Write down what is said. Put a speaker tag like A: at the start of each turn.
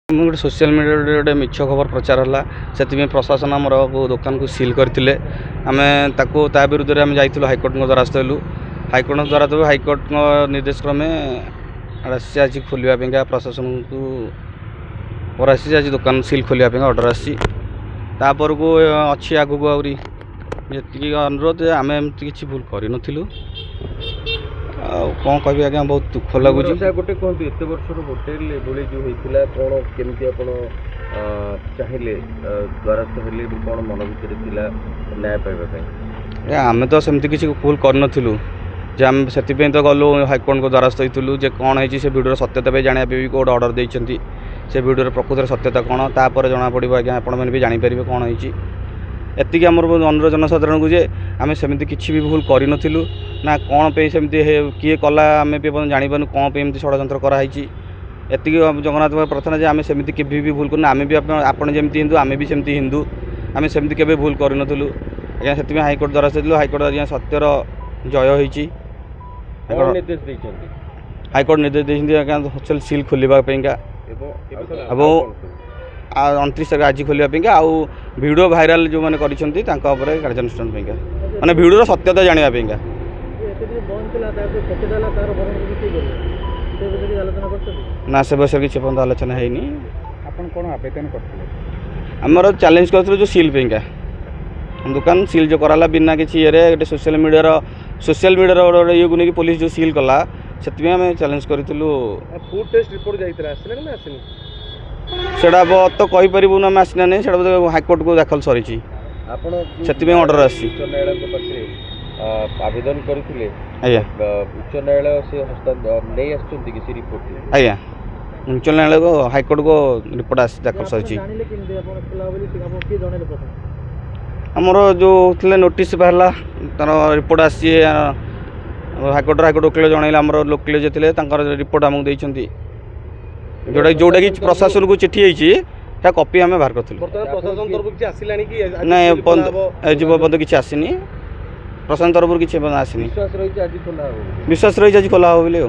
A: गोटे social media गोटे मिछ खबर प्रचार है से प्रशासन आम दुकान को सिल करते आम विरुद्ध में जाइलु हाइकोर्ट द्वारस्थ हलु हाइकोर्ट द्वारा तो हाइकोर्ट निर्देश क्रमे आज खोलने प्रशासन को आज दुकान सिल खोलने ऑर्डर आपर को अच्छी आग को आहरी जी अनुरोध आम एमती किसी भूल कर कौन कह आज्ञा बहुत दुख लगुच
B: गोटे कहतु एत वर्षर होटेल एभली जो होता कौन केमती आप चाहिए द्वारस्थ हेले कौन मन भितर न्याय पाइबा
A: आम तो सेमती किसी भूल करूँ जे आम से तो गलु हाइकोर्ट को द्वारस्थ होइलु जे कौन है से भिडियो सत्यता जाना भी कोड ऑर्डर देती से भिडियो प्रकृत सत्यता कौन तापर जना पड़ो आज्ञा आपण भी जापर कौन है एतिक आम अनुरोध जनसाधारण को जे आम सेमती किसी भी भूल करूँ ना कौन पे सेमती किए कला आम भी जापार कौन पे एमती षड्यंत्र कराई एतिक जगन्नाथ प्रार्थना जे आम सेमती केभी भी भूल करूँ आम भी आपड़ जमी हिंदू आम भी सेमती हिंदू आम सेमती केवे भूल करूँ आज्ञा से हाइकोर्ट द्वारा हाइकोर्ट आज्ञा सत्यर जय होती हाइकोर्ट निर्देश देती आज्ञा होटेल सिल खोलवाई एवं 29 तारीख आज खोलने आउ भिडियो भाइराल जो मैंने कार्यानुष्ठान माने भिडियो सत्यता जानापी ना से विषय किसी पर्यटन आलोचना है
B: कौन आवेदन करते
A: आमर चैलेंज कर जो सिल पेगा दुकान सिल जो कराला बिना किसी ये सोशल मीडिया ये को नहीं पुलिस जो सिल कला से आम चैलेंज करूँ
B: फूड टेस्ट रिपोर्ट जाइए
A: सेटा तो कहीपर आम आसना नहीं से हाइकोर्ट को दाखल सरी से ऑर्डर
B: आवेदन करते उच्च न्यायालय से रिपोर्ट
A: आज्ञा उच्च न्यायालय को हाइकोर्ट को रिपोर्ट दाखल सरी आमर जो होते नोटिस बाहर तार रिपोर्ट आसी हाइकोर्ट वकिल जन आम लोकल जो थे रिपोर्ट आमको देती जोटा कि प्रशासन को चिठी है कॉपी आम बाहर करूँ ना पर्यटन किसी आसनी प्रशासन तरफ किसी आसनी विश्वास रही आज खोला हो बोले।